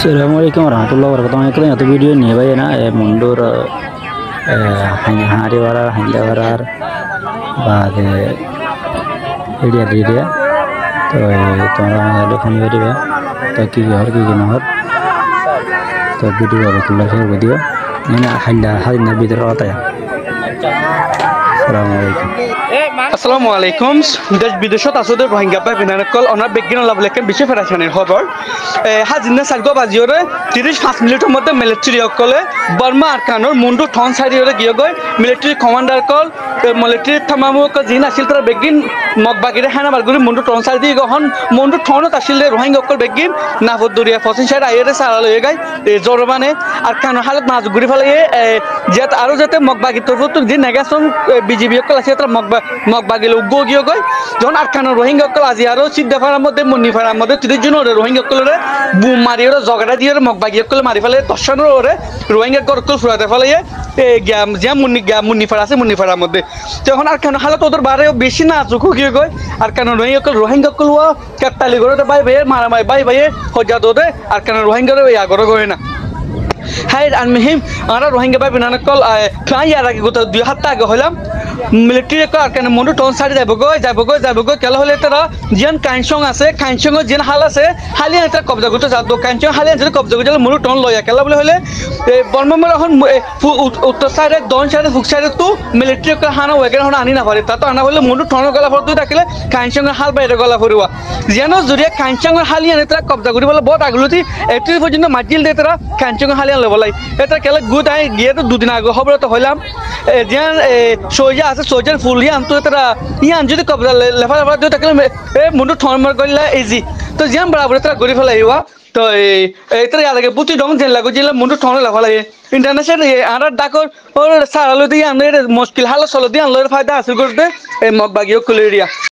Assalamualaikum warahmatullahi wabarakatuh. Kita nyatu video nih bay na mundur hanya hari warar hanya warar बाद video video तो तुम्हारा hello खानी वाली है तो की और की नहर तो वीडियो अभी कुल्ला शेयर वीडियो ये ना हल्ला हर नबी दर आता है আসসালামু আলাইকুম দেশ বিদেশত আসুদের রোহিঙ্গা পাই বিনানকল অনার বেগিন লাভলেকেন বিশ্ব ফেডারেশনের খবর হাজিনা সাগো বাজিওরে 35 মিনিটের মধ্যে মিলিটারি অকলে বর্মা আরকানোর মুন্ডু ঠন সাইডিওরে গিয়ে গই মিলিটারি কমান্ডার কল মিলিটারি থামামু ক জিন আসিল তার বেগিন মগবাগিরে হানাবার গুরি মুন্ডু ঠন সাইডি গহন মুন্ডু ঠনত আসিল রোহিঙ্গা অকল বেগিন নাফদুরিয়া ফসিন সাইড আইরে সারা লয়ে গাই জরবানে আরকানো হালত মাছ গুরি ফলে যেত আরো যাতে মগবাগি তরফত যে নেগাসন বিজিবি অকল আছে তার মগবাগিলে উগ্গ গিয়ে গই যখন আরকানো রোহিঙ্গা অকল আজি আরো সিদ্ধাফারার মধ্যে মুন্নিফারার মধ্যে 30 জন রোহিঙ্গা অকলরে বুম মারি ওরা জগড়া দিয়ে মগবাগি অকল মারি ফেলে 10 জন ওরে রোহিঙ্গা করকল ফুরাতে ফেলে যে মুন্নিফারা আছে মুন্নিফারার মধ্যে তখন আরকানো হালত ওদের বারে বেশি না চুকু গিয়ে গই আরকানো রোহিঙ্গা অকল ওয়া কাপতালি করে বাই ভাই মারামাই বাই ভাই হজা দোদে আরকানো রোহিঙ্গা রে ইয়া করে গয় না হাই আনমিহিম আমরা রোহিঙ্গা পাই বিনানকল খাই আর আগে গত 2 সপ্তাহ আগে হলাম মিলিটারি কো আরকানো মুন্ডু টন সাইড যাবগৈ কেলা হলে তারা জিয়ান কাইনসং আছে কাইনসং জিয়ান হাল আছে হালিয়া এটা কবজা করতে যাতো কাইনসং হালিয়া যদি কবজা করতে মুন্ডু টন লয়া কেলা বলে হলে বর্মামর এখন উত্তর সাইডে দন সাইডে ফুক সাইডে তো মিলিটারি কো হানা ওয়েগেন হন আনি না পারে তা তো আনা হলে মুন্ডু টন গলা ফর তুই থাকিলে কাইনসং হাল বাইরে গলা ফরুয়া জিয়ানো জুরিয়া কাইনসং হালিয়া এটা কবজা করি বলে বহুত আগলতি একটু পর্যন্ত মাজিল দে তারা কাইনসং হালিয়া লবলাই এটা কেলা গুড আই গিয়ে তো দুদিন আগে খবর তো হইলাম জিয়ান সোজা আছে সোজার ফুল ইয়ান তো তারা ইয়ান যদি কবজা লেফা দিও তাকলে মুন্ডু ঠন মার গইলা ইজি তো জিয়ান বরাবর তারা গরি ফেলাইবা তো এইটা লাগে পুতি ডং জেন লাগো জিলা মুন্ডু ঠন লেফা লাগে ইন্টারন্যাশনাল আর ডাকর ওর সারালো দিয়ে আমরা মুশকিল হাল চলো দিয়ে আনলোর ফায়দা হাসিল করতে এই মগবাগিও কুলেরিয়া